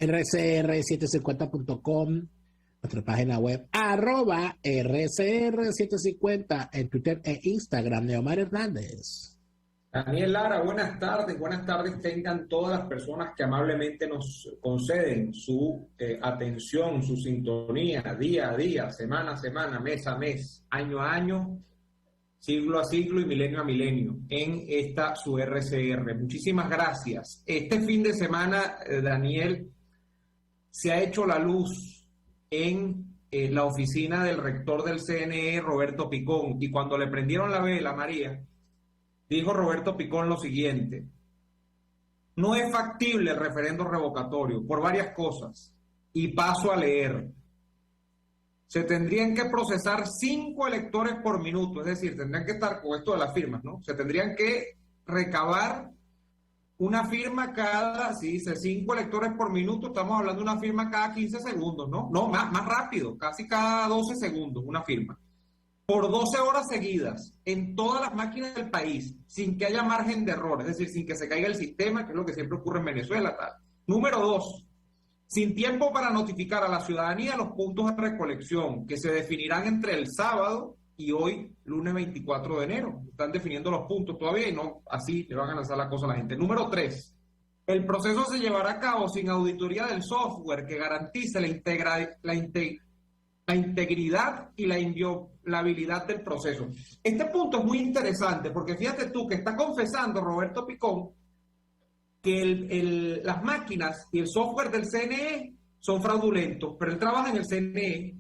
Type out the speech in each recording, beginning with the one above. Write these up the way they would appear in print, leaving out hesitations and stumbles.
rcr750.com, nuestra página web, @rcr750 en Twitter e Instagram. Neomar Hernández. Daniel Lara, buenas tardes tengan todas las personas que amablemente nos conceden su atención, su sintonía, día a día, semana a semana, mes a mes, año a año, siglo a siglo y milenio a milenio, en esta su RCR. Muchísimas gracias. Este fin de semana, Daniel, se ha hecho la luz en la oficina del rector del CNE, Roberto Picón, y cuando le prendieron la vela, María, dijo Roberto Picón lo siguiente: no es factible el referendo revocatorio por varias cosas, y paso a leer. Se tendrían que procesar 5 electores por minuto, es decir, tendrían que estar con esto de las firmas, ¿no? Se tendrían que recabar una firma cada, si dice 5 electores por minuto, estamos hablando de una firma cada 15 segundos, ¿no? No, más rápido, casi cada 12 segundos una firma. Por 12 horas seguidas, en todas las máquinas del país, sin que haya margen de error, es decir, sin que se caiga el sistema, que es lo que siempre ocurre en Venezuela, tal. Número 2, sin tiempo para notificar a la ciudadanía los puntos de recolección, que se definirán entre el sábado y hoy, lunes 24 de enero. Están definiendo los puntos todavía y no así le van a lanzar la cosa a la gente. Número 3, el proceso se llevará a cabo sin auditoría del software que garantice la integridad y la inviolabilidad del proceso. Este punto es muy interesante porque fíjate tú que está confesando Roberto Picón que las máquinas y el software del CNE son fraudulentos, pero él trabaja en el CNE.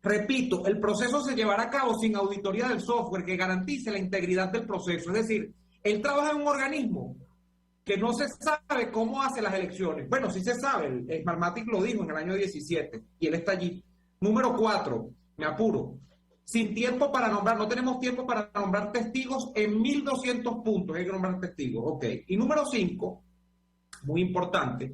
Repito, el proceso se llevará a cabo sin auditoría del software que garantice la integridad del proceso. Es decir, él trabaja en un organismo que no se sabe cómo hace las elecciones. Bueno, sí se sabe, el Smartmatic lo dijo en el año 17 y él está allí. Número 4, me apuro, sin tiempo para nombrar, no tenemos tiempo para nombrar testigos en 1.200 puntos, hay que nombrar testigos, ok. Y número 5, muy importante,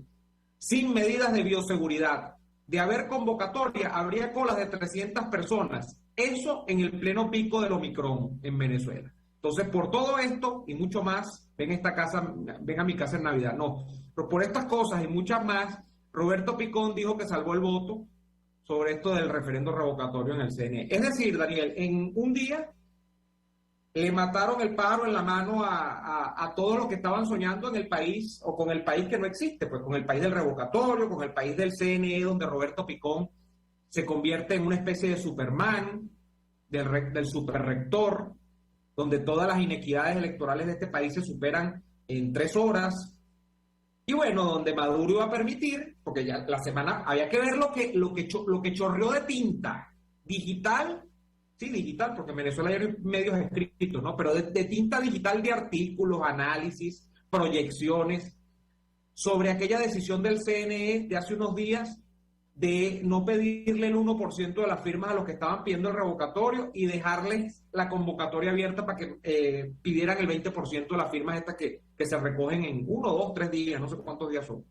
sin medidas de bioseguridad. De haber convocatoria, habría colas de 300 personas. Eso en el pleno pico del Omicron en Venezuela. Entonces, por todo esto y mucho más, ven a mi casa en Navidad. No, pero por estas cosas y muchas más, Roberto Picón dijo que salvó el voto sobre esto del referendo revocatorio en el CNE. Es decir, Daniel, en un día le mataron el pájaro en la mano a todos los que estaban soñando en el país, o con el país que no existe, pues con el país del revocatorio, con el país del CNE, donde Roberto Picón se convierte en una especie de Superman, del superrector, donde todas las inequidades electorales de este país se superan en 3 horas. Y bueno, donde Maduro iba a permitir, porque ya la semana había que ver lo que chorreó de tinta digital, sí, digital, porque en Venezuela hay medios escritos, ¿no? Pero de tinta digital de artículos, análisis, proyecciones, sobre aquella decisión del CNE de hace unos días de no pedirle el 1% de las firmas a los que estaban pidiendo el revocatorio y dejarles la convocatoria abierta para que pidieran el 20% de las firmas estas que se recogen en 1, 2, 3 días, no sé cuántos días son.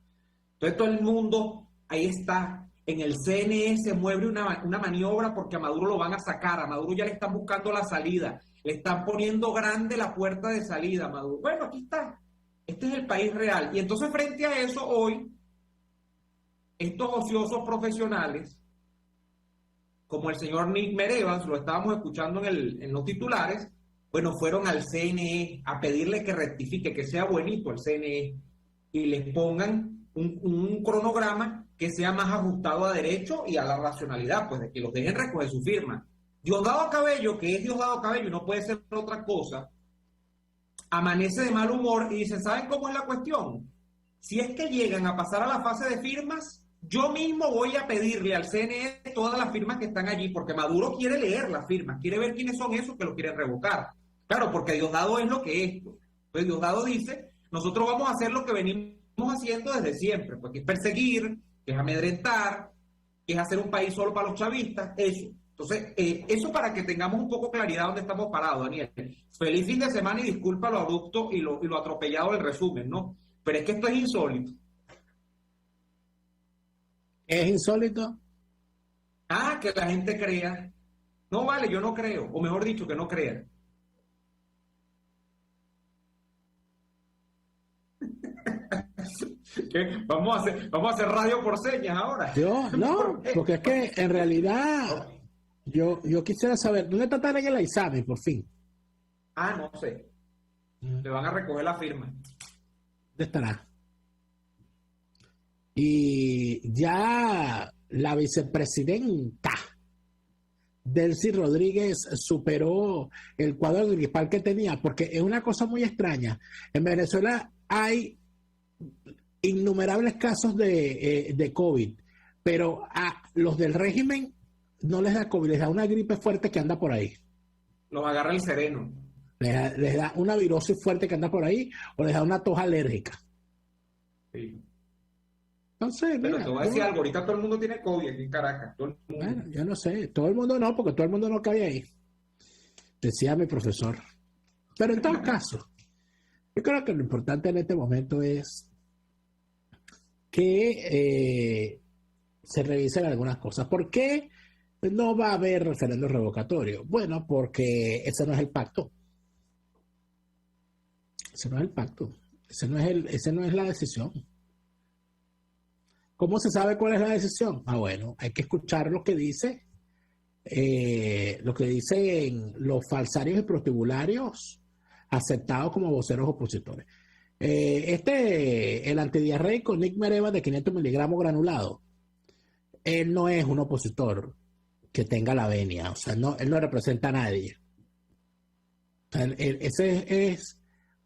Entonces todo el mundo ahí está. En el CNE se mueve una maniobra porque a Maduro lo van a sacar. A Maduro ya le están buscando la salida. Le están poniendo grande la puerta de salida a Maduro. Bueno, aquí está. Este es el país real. Y entonces frente a eso hoy, estos ociosos profesionales, como el señor Nick Merevans, lo estábamos escuchando en los titulares, bueno, fueron al CNE a pedirle que rectifique, que sea buenito el CNE, y les pongan un cronograma que sea más ajustado a derecho y a la racionalidad, pues de que los dejen recoger su firma. Diosdado Cabello, que es Diosdado Cabello y no puede ser otra cosa, amanece de mal humor y dice, ¿saben cómo es la cuestión? Si es que llegan a pasar a la fase de firmas, yo mismo voy a pedirle al CNE todas las firmas que están allí, porque Maduro quiere leer las firmas, quiere ver quiénes son esos que lo quieren revocar. Claro, porque Diosdado es lo que es. Pues Diosdado dice, nosotros vamos a hacer lo que venimos haciendo desde siempre, pues que es perseguir, que es amedrentar, que es hacer un país solo para los chavistas, eso. Entonces, eso para que tengamos un poco claridad dónde estamos parados, Daniel. Feliz fin de semana y disculpa lo abrupto y lo atropellado del resumen, ¿no? Pero es que esto es insólito. ¿Es insólito? Ah, que la gente crea. No vale, yo no creo, o mejor dicho, que no crea. Vamos a hacer radio por señas ahora. Yo, no, porque es que en realidad yo quisiera saber, ¿dónde está Tarek El Aizami, por fin? Ah, no sé. Le van a recoger la firma. ¿Dónde estará? Y ya la vicepresidenta Delcy Rodríguez superó el cuadro gripal que tenía, porque es una cosa muy extraña. En Venezuela hay innumerables casos de COVID, pero a los del régimen no les da COVID, les da una gripe fuerte que anda por ahí. Los agarra el sereno. Les da una virosis fuerte que anda por ahí o les da una tos alérgica. Sí. Entonces, Pero mira, te voy a decir algo, ahorita todo el mundo tiene COVID aquí en Caracas. Todo el mundo. Bueno, yo no sé, todo el mundo no, porque todo el mundo no cabe ahí, decía mi profesor. Pero en todo caso, yo creo que lo importante en este momento es que se revisen algunas cosas. ¿Por qué no va a haber referendo revocatorio? Bueno, porque ese no es el pacto. Ese no es el pacto. Ese no es la decisión. ¿Cómo se sabe cuál es la decisión? Ah, bueno, hay que escuchar lo que dicen los falsarios y prostibularios aceptados como voceros opositores. El antidiarreico Nick Mereva de 500 miligramos granulado, él no es un opositor que tenga la venia, o sea, él no representa a nadie. O sea, ese es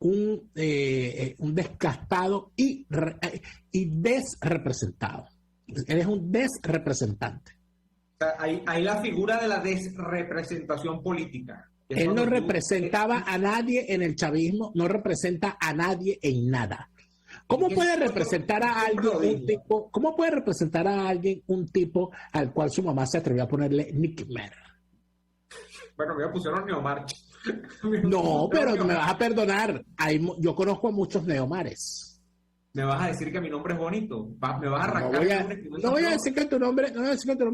un descastado y desrepresentado. Él es un desrepresentante. O sea, hay la figura de la desrepresentación política. Él no representaba a nadie en el chavismo, no representa a nadie en nada. ¿Cómo puede representar a alguien un tipo al cual su mamá se atrevió a ponerle Nick Mer? Bueno, me pusieron Neomar. No, pero me vas a perdonar. Yo conozco a muchos Neomares. Me vas a decir que mi nombre es bonito. Me vas a arrancar. No voy a decir que tu nombre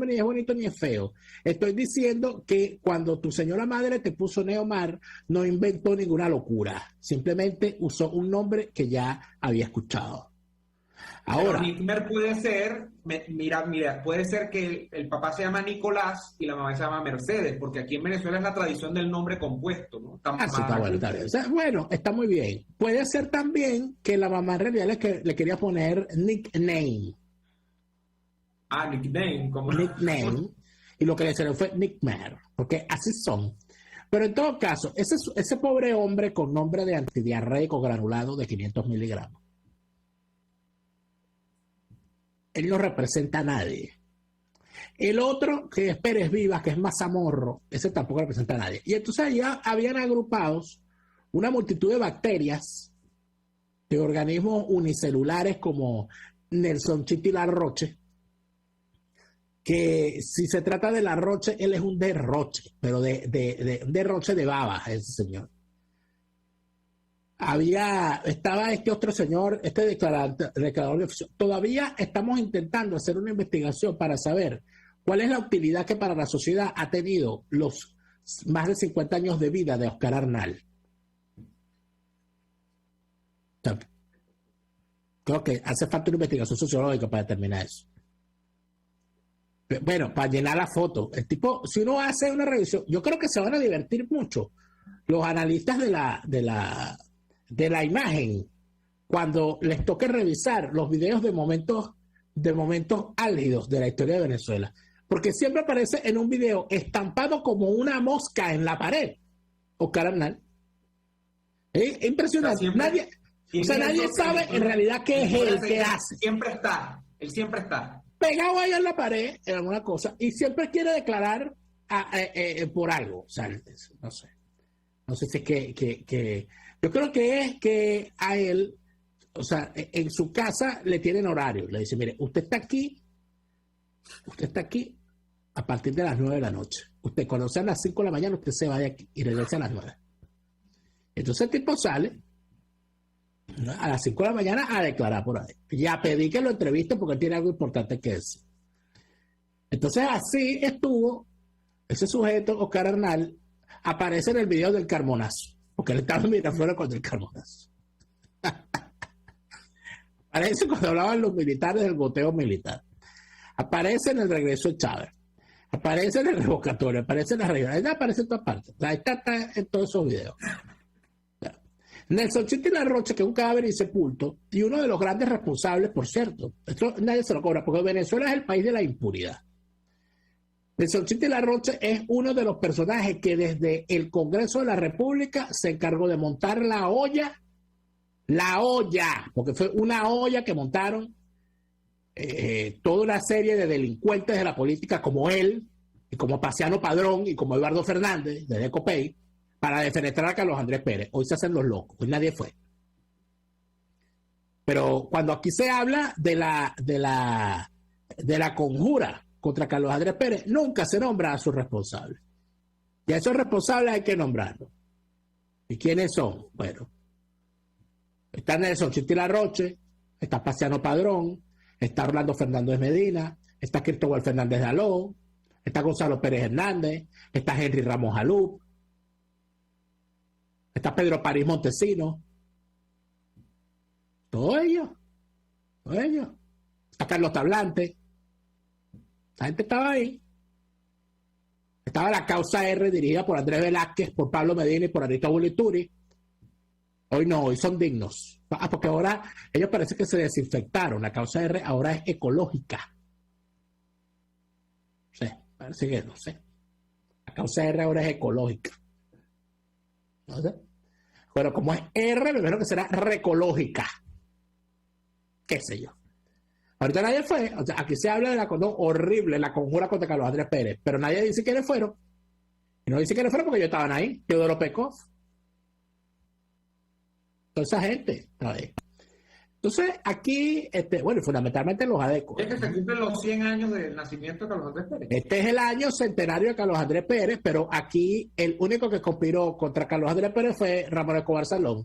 ni es bonito ni es feo. Estoy diciendo que cuando tu señora madre te puso Neomar, no inventó ninguna locura. Simplemente usó un nombre que ya había escuchado. Ahora, Nickmer puede ser, mira, puede ser que el papá se llama Nicolás y la mamá se llama Mercedes, porque aquí en Venezuela es la tradición del nombre compuesto, ¿no? Está bueno, está bien. O sea, bueno, está muy bien. Puede ser también que la mamá en realidad le quería poner nickname. Ah, nickname, como nickname. Y lo que le salió fue Nickmer, porque así son. Pero en todo caso, ese pobre hombre con nombre de antidiarreico granulado de 500 miligramos, él no representa a nadie. El otro, que es Pérez Vivas, que es Mazamorro, ese tampoco representa a nadie. Y entonces ya habían agrupados una multitud de bacterias, de organismos unicelulares como Nelson Chiti Larroche, que si se trata de Larroche, él es un derroche, pero de derroche de babas, ese señor. Estaba este otro señor, este declarador de oficio. Todavía estamos intentando hacer una investigación para saber cuál es la utilidad que para la sociedad ha tenido los más de 50 años de vida de Oscar Arnal. O sea, creo que hace falta una investigación sociológica para determinar eso. Bueno, para llenar la foto. El tipo, si uno hace una revisión, yo creo que se van a divertir mucho los analistas de la imagen cuando les toque revisar los videos de momentos álgidos de la historia de Venezuela, porque siempre aparece en un video estampado como una mosca en la pared Oscar Arnal. Es impresionante. Nadie sabe en realidad qué es él, qué hace. Él siempre está pegado ahí en la pared en alguna cosa y siempre quiere declarar por algo. O sea, no sé si es que yo creo que es que a él, o sea, en su casa le tienen horario. Le dice, mire, usted está aquí a partir de las 9 de la noche. Usted cuando sean las 5 de la mañana, usted se va de aquí y regresa a las 9. Entonces el tipo sale, ¿no?, a las 5 de la mañana a declarar por ahí. Y a pedir que lo entreviste porque él tiene algo importante que decir. Entonces así estuvo ese sujeto, Oscar Arnal, aparece en el video del Carmonazo. Porque él estaba en Miraflores con el Carmonazo. Aparece cuando hablaban los militares del goteo militar. Aparece en el regreso de Chávez. Aparece en el revocatorio. Aparece en la regional. Aparece en todas partes. O sea, está en todos esos videos. Nelson Chiti Larroche, que es un cadáver insepulto, y uno de los grandes responsables, por cierto, esto nadie se lo cobra, porque Venezuela es el país de la impunidad. Nelson Chiti Larroche es uno de los personajes que desde el Congreso de la República se encargó de montar la olla, porque fue una olla que montaron toda una serie de delincuentes de la política como él, y como Paciano Padrón, y como Eduardo Fernández, de Decopey, para defenestrar a Carlos Andrés Pérez. Hoy se hacen los locos, hoy nadie fue. Pero cuando aquí se habla de la conjura contra Carlos Andrés Pérez, nunca se nombra a sus responsables. Y a esos responsables hay que nombrarlos. ¿Y quiénes son? Bueno, está Nelson Chiti Larroche, está Paciano Padrón, está Orlando Fernández Medina, está Cristóbal Fernández de Aló, está Gonzalo Pérez Hernández, está Henry Ramos Alup, está Pedro París Montesino, todos ellos. Está Carlos Tablante, la gente estaba ahí. Estaba la causa R dirigida por Andrés Velázquez, por Pablo Medina y por Aristóbulo Ituri. Hoy no, hoy son dignos. Porque ahora ellos parece que se desinfectaron. La causa R ahora es ecológica. Sí, parece que no sé. La causa R ahora es ecológica. No sé. Pero como es R, me imagino que será recológica. Qué sé yo. Ahorita nadie fue. O sea, aquí se habla de la condón horrible, la conjura contra Carlos Andrés Pérez, pero nadie dice quiénes fueron. Y no dice quiénes fueron porque ellos estaban ahí. Teodoro Pekov. Toda esa gente estaba ahí. Entonces, aquí, bueno, fundamentalmente los adecos. Es que se cumplen los 100 años del nacimiento de Carlos Andrés Pérez. Este es el año centenario de Carlos Andrés Pérez, pero aquí el único que conspiró contra Carlos Andrés Pérez fue Ramón Escobar Salón,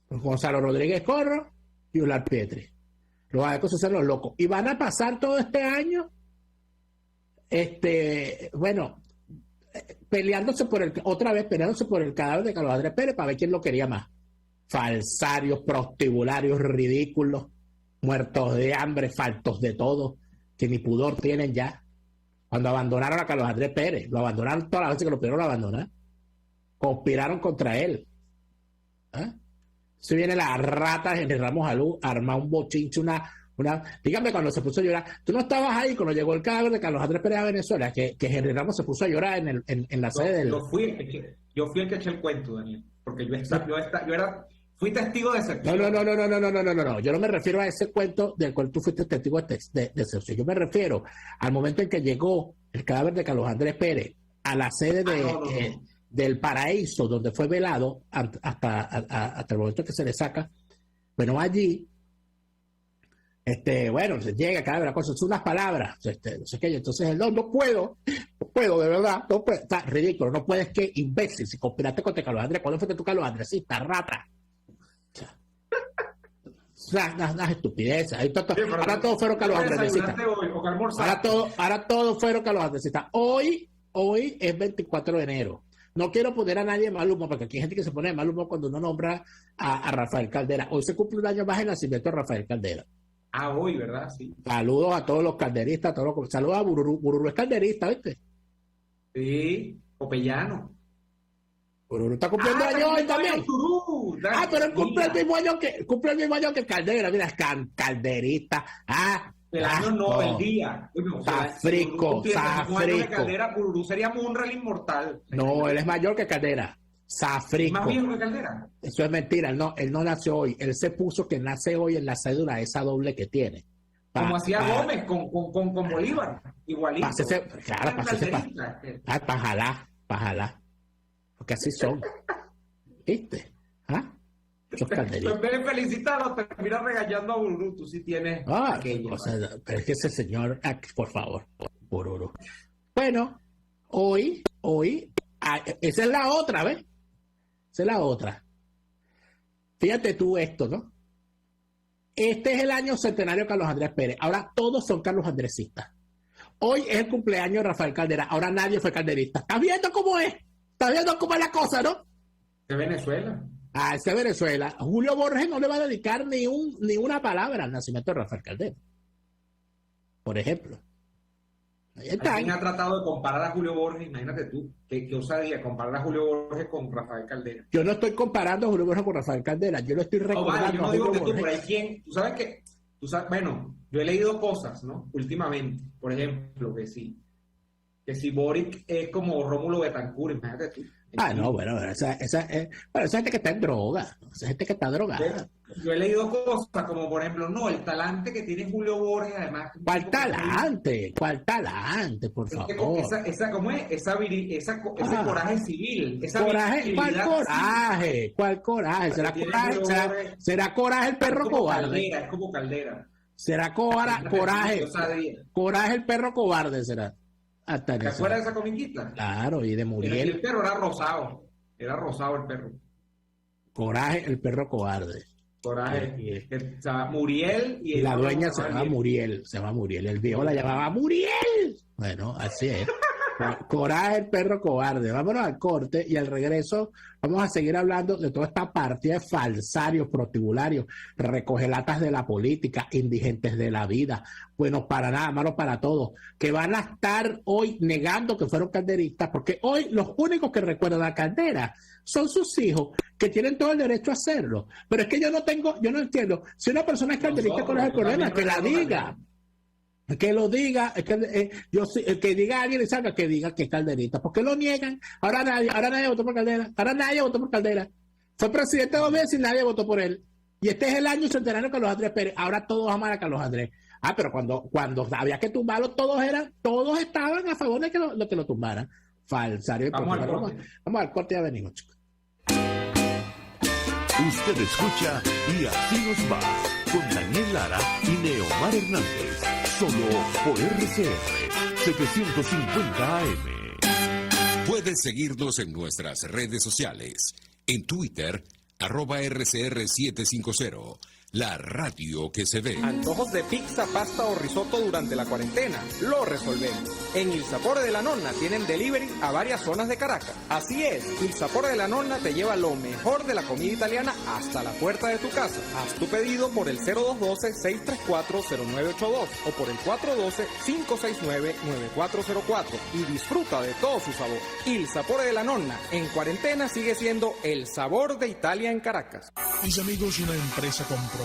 Gonzalo Rodríguez Corro y Ular Pietri. Los adecos se hacen los locos. Y van a pasar todo este año, bueno, peleándose por el cadáver de Carlos Andrés Pérez para ver quién lo quería más. Falsarios, prostibularios, ridículos, muertos de hambre, faltos de todo, que ni pudor tienen ya. Cuando abandonaron a Carlos Andrés Pérez, lo abandonaron todas las veces que lo pudieron abandonar. Conspiraron contra él. Se viene la rata de Henry Ramos Alú, arma un bochinche, dígame cuando se puso a llorar. Tú no estabas ahí cuando llegó el cadáver de Carlos Andrés Pérez a Venezuela, que Henry Ramos se puso a llorar en la sede del... Yo fui el que eché el cuento, Daniel, porque fui testigo de ese No. Yo no me refiero a ese cuento del cual tú fuiste testigo de ese. Yo me refiero al momento en que llegó el cadáver de Carlos Andrés Pérez a la sede del Paraíso, donde fue velado hasta el momento que se le saca. Bueno, allí, bueno, se llega cada vez, son unas palabras, no sé qué. Entonces él, no puedo, de verdad, no puedo, está ridículo, no puedes, que imbécil, si conspiraste contra Carlos Andrés, ¿cuándo fuiste tú Carlos Andresista, rata? Unas estupideces. Ahora todos fueron Carlos Andresistas. Ahora todos fueron Carlos Andresistas. Hoy es 24 de enero. No quiero poner a nadie de mal humor, porque aquí hay gente que se pone de mal humor cuando uno nombra a Rafael Caldera. Hoy se cumple un año más el nacimiento de Rafael Caldera. Hoy, ¿verdad? Sí. Saludos a todos los calderistas, saludos a Bururu. Bururu es calderista, ¿viste? Sí, Popellano. Bururu está cumpliendo años hoy también. Pero él cumple el mismo año que Caldera. Mira, es calderista. El año no, el día. Zafrico. Caldera, Bururu sería Munra el inmortal. No, él es mayor que Caldera. Zafrico. ¿Más viejo que Caldera? Eso es mentira. Él no nació hoy. Él se puso que nace hoy en la cédula esa doble que tiene. Como hacía Gómez con Bolívar. Igualito. Para jalar. Porque así son. ¿Viste? Esos calderitos. En vez de felicitarlo, termina regañando a Bururu. Tú sí tienes aquello. Pero es que ese señor, por favor, Bururu. Bueno, hoy, esa es la otra, ¿ves? Esa es la otra. Fíjate tú esto, ¿no? Este es el año centenario de Carlos Andrés Pérez. Ahora todos son Carlos Andresistas. Hoy es el cumpleaños de Rafael Caldera. Ahora nadie fue calderista. ¿Estás viendo cómo es? ¿Estás viendo cómo es la cosa, no? De Venezuela. a ese Venezuela, Julio Borges no le va a dedicar ni una palabra al nacimiento de Rafael Caldera, por ejemplo. Alguien ha tratado de comparar a Julio Borges, imagínate tú, qué osadía comparar a Julio Borges con Rafael Caldera. Yo no estoy comparando a Julio Borges con Rafael Caldera, yo lo estoy recordando. Vale, yo no digo que tú, pero hay quien, tú sabes, bueno, yo he leído cosas, ¿no? Últimamente, por ejemplo, que si Boric es como Rómulo Betancourt, imagínate tú. No, bueno, esa gente que está en droga, esa gente que está drogada. Yo he leído cosas como, por ejemplo, no, el talante que tiene Julio Borges, además. ¿Cuál talante? ¿Cuál talante, por favor? ¿Cómo es? Ese coraje civil. ¿Cuál coraje? ¿Será coraje el perro cobarde? Es como Caldera. ¿Será coraje el perro cobarde? ¿Será? ¿Te acuerdas de esa comiquita? Claro, y de Muriel. El perro era rosado el perro. Coraje, el perro cobarde. Coraje. Muriel y la dueña se llama Muriel. El viejo la llamaba Muriel. Bueno, así es. Coraje, el perro cobarde. Vámonos al corte y al regreso vamos a seguir hablando de toda esta partida de falsarios, protibularios, recogelatas de la política, indigentes de la vida, buenos para nada, malos para todos, que van a estar hoy negando que fueron calderistas, porque hoy los únicos que recuerdan a Caldera son sus hijos, que tienen todo el derecho a hacerlo. Pero es que yo no entiendo. Si una persona es calderista, ¿cuál es el problema? Que la diga. Que lo diga, el que diga a alguien y salga, que diga que es calderista. ¿Por qué lo niegan? Ahora nadie votó por Caldera. Fue presidente 2 veces y nadie votó por él. Y este es el año centenario de Carlos Andrés Pérez. Ahora todos aman a Carlos Andrés. Pero cuando había que tumbarlo, todos estaban a favor de que lo tumbaran. Falsario. Vamos al corte y ya venimos, chicos. Usted escucha Y Así Nos Va con Daniel Lara y Neomar Hernández. Solo por RCR 750 AM. Puedes seguirnos en nuestras redes sociales. En Twitter, @RCR750. La radio que se ve. Antojos de pizza, pasta o risotto durante la cuarentena. Lo resolvemos. En Il Sapore de la Nonna tienen delivery a varias zonas de Caracas. Así es, Il Sapore de la Nonna te lleva lo mejor de la comida italiana hasta la puerta de tu casa. Haz tu pedido por el 0212-634-0982 o por el 412-569-9404 y disfruta de todo su sabor. Il Sapore de la Nonna, en cuarentena sigue siendo el sabor de Italia en Caracas. Mis amigos, una empresa comprometida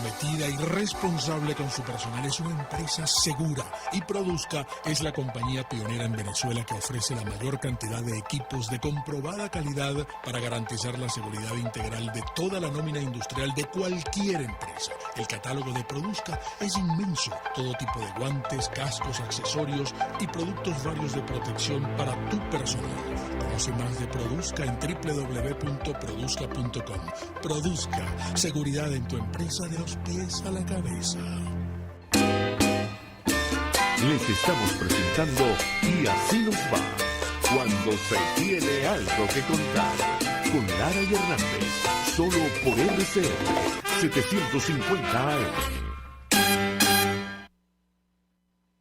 y responsable con su personal es una empresa segura, y Produzca es la compañía pionera en Venezuela que ofrece la mayor cantidad de equipos de comprobada calidad para garantizar la seguridad integral de toda la nómina industrial de cualquier empresa. El catálogo de Produzca es inmenso, todo tipo de guantes, cascos, accesorios y productos varios de protección para tu personal. Conoce más de Produzca en www.produzca.com. Produzca, seguridad en tu empresa de los pies a la cabeza. Les estamos presentando Y Así Nos Va, cuando se tiene algo que contar, con Lara y Hernández, solo por RCR 750 AM.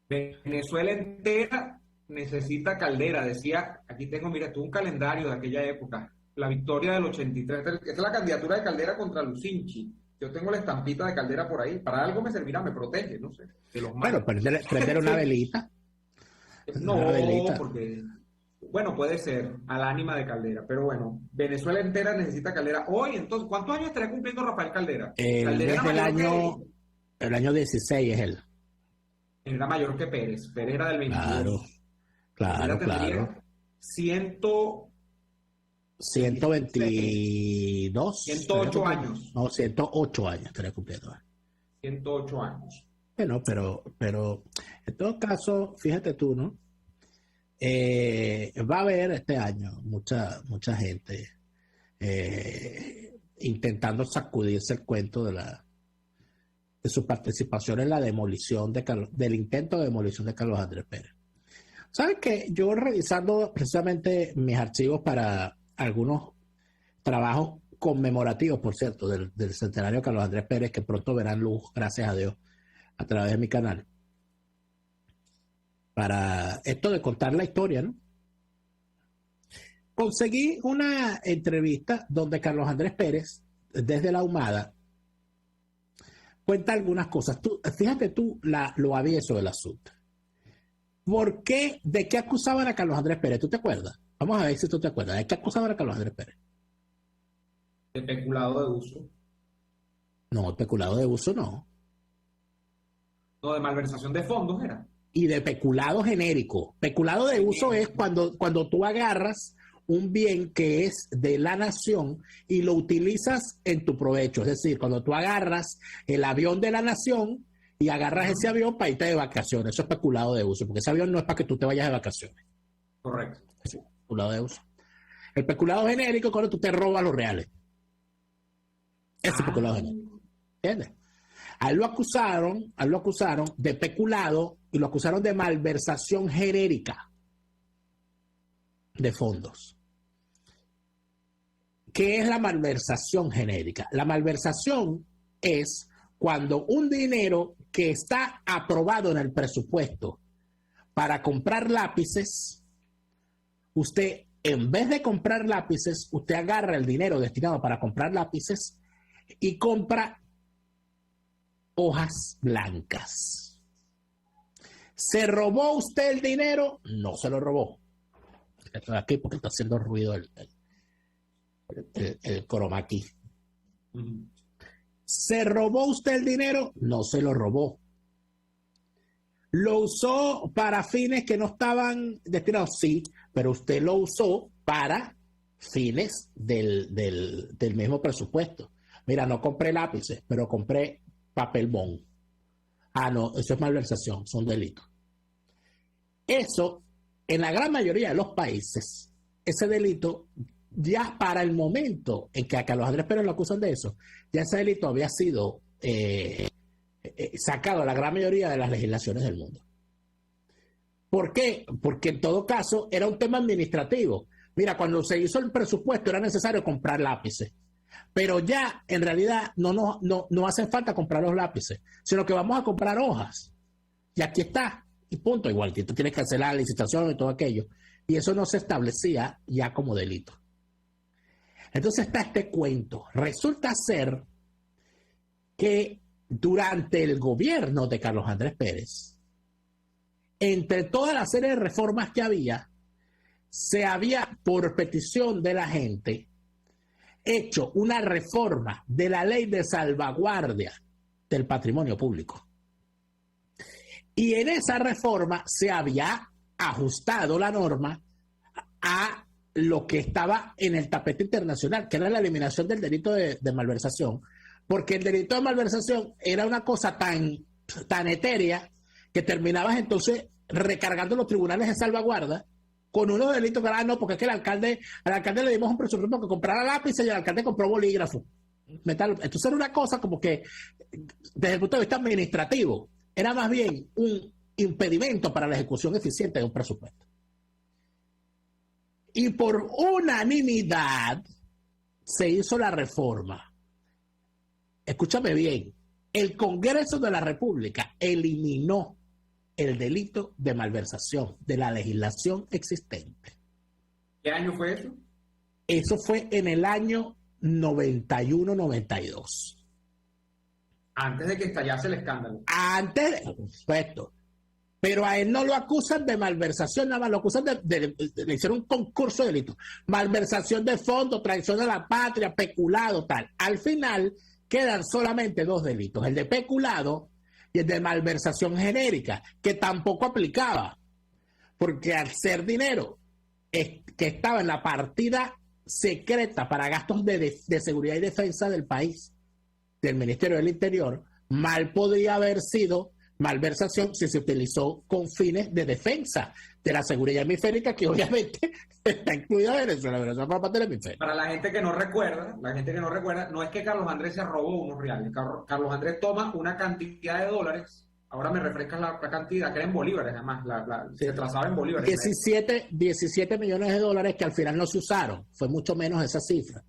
Venezuela entera necesita Caldera, decía, aquí tengo, mira, tú un calendario de aquella época, la victoria del 83, esta es la candidatura de Caldera contra Lucinchi. Yo tengo la estampita de Caldera por ahí, para algo me servirá, me protege, no sé. De los bueno, prender una velita. No, porque, bueno, puede ser al ánima de Caldera, pero bueno, Venezuela entera necesita Caldera. Hoy, entonces, ¿cuántos años estaría cumpliendo Rafael Caldera? Desde el año 16 es él. Era mayor que Pérez. Pérez era del 21. Claro. 122. 108 años. No, 108 años estaría cumpliendo. 108 años. Bueno, pero en todo caso, fíjate tú, ¿no? Va a haber este año mucha gente intentando sacudirse el cuento de su participación en la demolición del intento de demolición de Carlos Andrés Pérez. ¿Sabes qué? Yo revisando precisamente mis archivos para algunos trabajos conmemorativos, por cierto, del centenario de Carlos Andrés Pérez, que pronto verán luz, gracias a Dios, a través de mi canal, para esto de contar la historia, ¿no? Conseguí una entrevista donde Carlos Andrés Pérez desde la Ahumada, cuenta algunas cosas. Fíjate tú lo avieso del asunto. ¿De qué acusaban a Carlos Andrés Pérez? ¿Tú te acuerdas? Vamos a ver si tú te acuerdas. ¿De qué acusaban a Carlos Andrés Pérez? De peculado de uso. No, peculado de uso no. No, de malversación de fondos era. Y de peculado genérico. Peculado de uso es cuando tú agarras un bien que es de la nación y lo utilizas en tu provecho. Es decir, cuando tú agarras el avión de la nación y agarras ese avión para irte de vacaciones. Eso es peculado de uso, porque ese avión no es para que tú te vayas de vacaciones. Correcto. Es peculado de uso. El peculado genérico es cuando tú te robas los reales. Ese es peculado genérico. ¿Entiendes? A él lo acusaron de peculado y lo acusaron de malversación genérica de fondos. ¿Qué es la malversación genérica? La malversación es cuando un dinero que está aprobado en el presupuesto para comprar lápices, usted, en vez de comprar lápices, usted agarra el dinero destinado para comprar lápices y compra hojas blancas. ¿Se robó usted el dinero? No se lo robó. Estoy aquí porque está haciendo ruido el croma aquí. ¿Se robó usted el dinero? No se lo robó. ¿Lo usó para fines que no estaban destinados? Sí, pero usted lo usó para fines del mismo presupuesto. Mira, no compré lápices, pero compré papel bond. Ah, no, eso es malversación, son delitos. Eso, en la gran mayoría de los países, ese delito, ya para el momento en que a Carlos Andrés Pérez lo acusan de eso, ya ese delito había sido sacado a la gran mayoría de las legislaciones del mundo. ¿Por qué? Porque en todo caso era un tema administrativo. Mira, cuando se hizo el presupuesto era necesario comprar lápices. Pero ya, en realidad, no hacen falta comprar los lápices, sino que vamos a comprar hojas. Y aquí está, y punto. Igual que tú tienes que hacer la licitación y todo aquello. Y eso no se establecía ya como delito. Entonces está este cuento. Resulta ser que durante el gobierno de Carlos Andrés Pérez, entre toda la serie de reformas que había, se había, por petición de la gente, hecho una reforma de la ley de salvaguardia del patrimonio público. Y en esa reforma se había ajustado la norma a lo que estaba en el tapete internacional, que era la eliminación del delito de malversación, porque el delito de malversación era una cosa tan etérea que terminabas entonces recargando los tribunales de salvaguarda con unos delitos que no, porque es que al alcalde le dimos un presupuesto para que comprara lápices y el alcalde compró bolígrafo. Entonces era una cosa como que, desde el punto de vista administrativo, era más bien un impedimento para la ejecución eficiente de un presupuesto. Y por unanimidad se hizo la reforma. Escúchame bien, el Congreso de la República eliminó el delito de malversación de la legislación existente. ¿Qué año fue eso? Eso fue en el año 91-92. Antes de que estallase el escándalo. Antes, por supuesto. Pero a él no lo acusan de malversación, nada más lo acusan le hicieron un concurso de delitos. Malversación de fondos, traición a la patria, peculado, tal. Al final quedan solamente dos delitos, el de peculado y el de malversación genérica, que tampoco aplicaba, porque al ser dinero que estaba en la partida secreta para gastos de seguridad y defensa del país, del Ministerio del Interior, mal podría haber sido malversación si se utilizó con fines de defensa de la seguridad hemisférica, que obviamente está incluida en Venezuela. Venezuela forma parte del hemisferio. Para la gente que no recuerda, no es que Carlos Andrés se robó unos reales. Carlos Andrés toma una cantidad de dólares. Ahora me refrescas la cantidad, que era en bolívares, además, se trazaba en bolívares. 17 millones de dólares que al final no se usaron. Fue mucho menos esa cifra.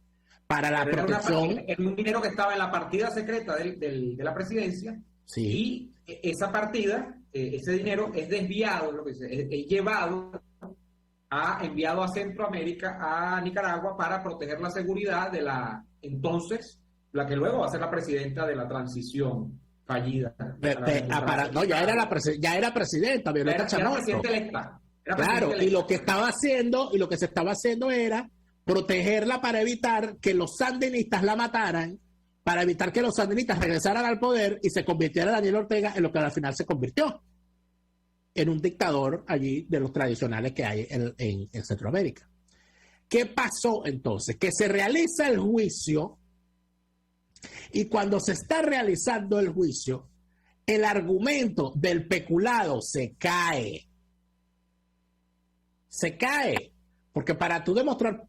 Para la protección. Era un dinero que estaba en la partida secreta de la presidencia. Sí. Y esa partida, ese dinero es desviado, es enviado a Centroamérica, a Nicaragua, para proteger la seguridad de la entonces la que luego va a ser la presidenta de la transición fallida. No, ya era presidenta, Violeta Chamorro. Era presidenta electa. Claro, y lo que se estaba haciendo era protegerla para evitar que los sandinistas la mataran, para evitar que los sandinistas regresaran al poder y se convirtiera Daniel Ortega en lo que al final se convirtió, en un dictador allí de los tradicionales que hay en Centroamérica. ¿Qué pasó entonces? Que se realiza el juicio, y cuando se está realizando el juicio, el argumento del peculado se cae. Se cae. Porque para tú demostrar,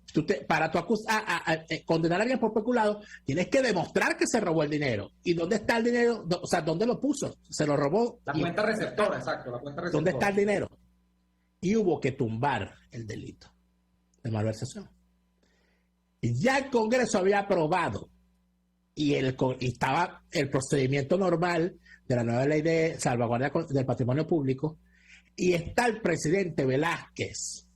condenar a alguien por peculado, tienes que demostrar que se robó el dinero. ¿Y dónde está el dinero? O sea, ¿dónde lo puso? Se lo robó. La cuenta receptora, exacto. La cuenta receptora. ¿Dónde está el dinero? Y hubo que tumbar el delito de malversación. Y ya el Congreso había aprobado y estaba el procedimiento normal de la nueva ley de salvaguardia del patrimonio público, y está el presidente Velázquez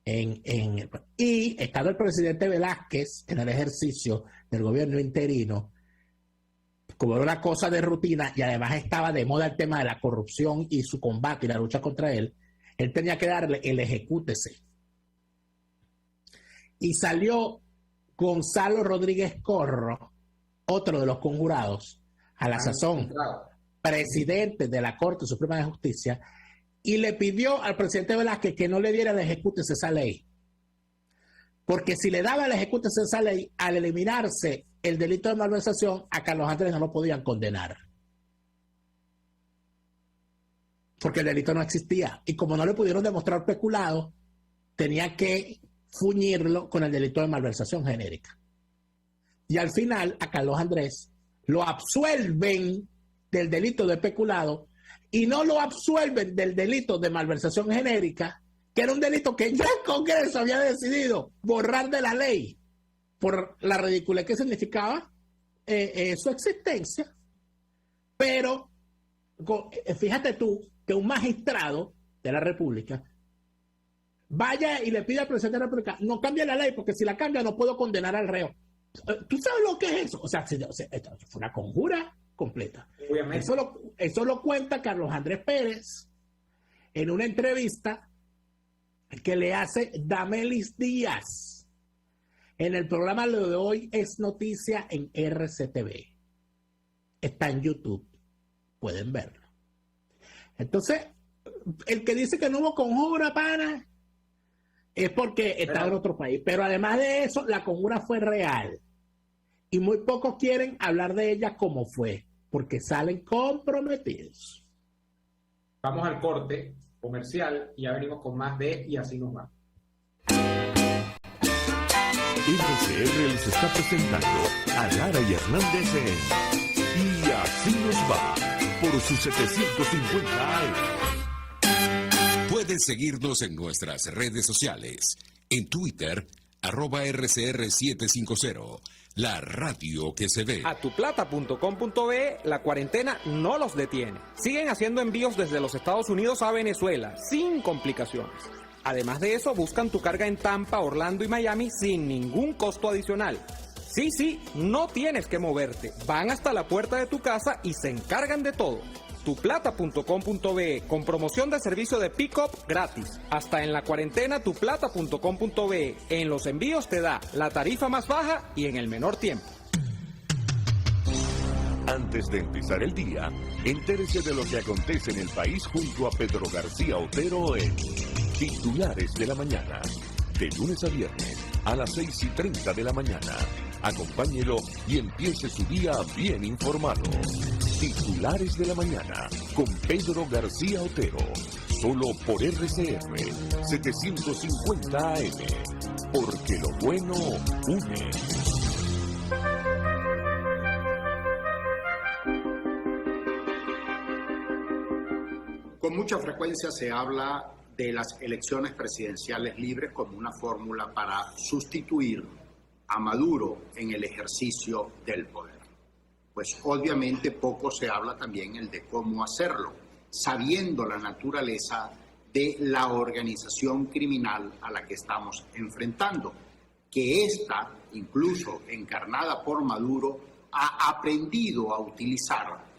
y estando el presidente Velázquez en el ejercicio del gobierno interino, como era una cosa de rutina, y además estaba de moda el tema de la corrupción y su combate y la lucha contra él tenía que darle el ejecútese. Y salió Gonzalo Rodríguez Corro, otro de los conjurados, a la sazón presidente de la Corte Suprema de Justicia, y le pidió al presidente Velázquez que no le diera el ejecútese esa ley. Porque si le daba el ejecútese esa ley, al eliminarse el delito de malversación, a Carlos Andrés no lo podían condenar. Porque el delito no existía. Y como no le pudieron demostrar peculado, tenía que fuñirlo con el delito de malversación genérica. Y al final, a Carlos Andrés lo absuelven del delito de peculado y no lo absuelven del delito de malversación genérica, que era un delito que ya el Congreso había decidido borrar de la ley por la ridiculez que significaba su existencia. Pero fíjate tú que un magistrado de la República vaya y le pide al presidente de la República, no cambie la ley, porque si la cambia no puedo condenar al reo. ¿Tú sabes lo que es eso? O sea, esto fue una conjura completa. Eso lo cuenta Carlos Andrés Pérez en una entrevista que le hace Damelis Díaz en el programa Lo de Hoy es Noticia en RCTV. Está en YouTube. Pueden verlo. Entonces, el que dice que no hubo conjura, pana, es porque estaba en otro país. Pero además de eso, la conjura fue real. Y muy pocos quieren hablar de ella como fue, porque salen comprometidos. Vamos al corte comercial y ya venimos con más de Y Así Nos Va. RCR les está presentando a Lara y Hernández en Y Así Nos Va por sus 750 AM. Puedes seguirnos en nuestras redes sociales. En Twitter, @RCR750. La radio que se ve. Atuplata.com.be, la cuarentena no los detiene. Siguen haciendo envíos desde los Estados Unidos a Venezuela, sin complicaciones. Además de eso, buscan tu carga en Tampa, Orlando y Miami sin ningún costo adicional. Sí, no tienes que moverte. Van hasta la puerta de tu casa y se encargan de todo. Tuplata.com.be, con promoción de servicio de pick-up gratis. Hasta en la cuarentena, tuplata.com.be. En los envíos te da la tarifa más baja y en el menor tiempo. Antes de empezar el día, entérese de lo que acontece en el país junto a Pedro García Otero en Titulares de la Mañana. De lunes a viernes a las 6:30 de la mañana. Acompáñelo y empiece su día bien informado. Titulares de la Mañana con Pedro García Otero. Solo por RCR 750 AM. Porque lo bueno une. Con mucha frecuencia se habla de las elecciones presidenciales libres como una fórmula para sustituir a Maduro en el ejercicio del poder. Pues obviamente poco se habla también el de cómo hacerlo, sabiendo la naturaleza de la organización criminal a la que estamos enfrentando. que ésta, incluso encarnada por Maduro, ha aprendido a utilizar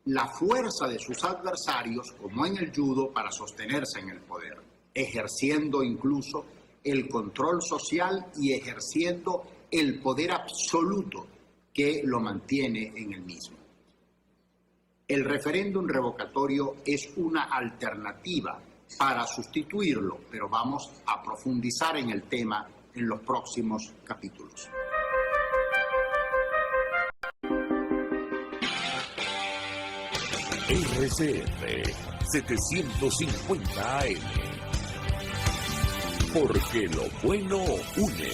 la fuerza de sus adversarios, como en el judo, para sostenerse en el poder, ejerciendo incluso el control social y ejerciendo el poder absoluto que lo mantiene en el mismo. El referéndum revocatorio es una alternativa para sustituirlo, pero vamos a profundizar en el tema en los próximos capítulos. RCR 750 AM. Porque lo bueno une.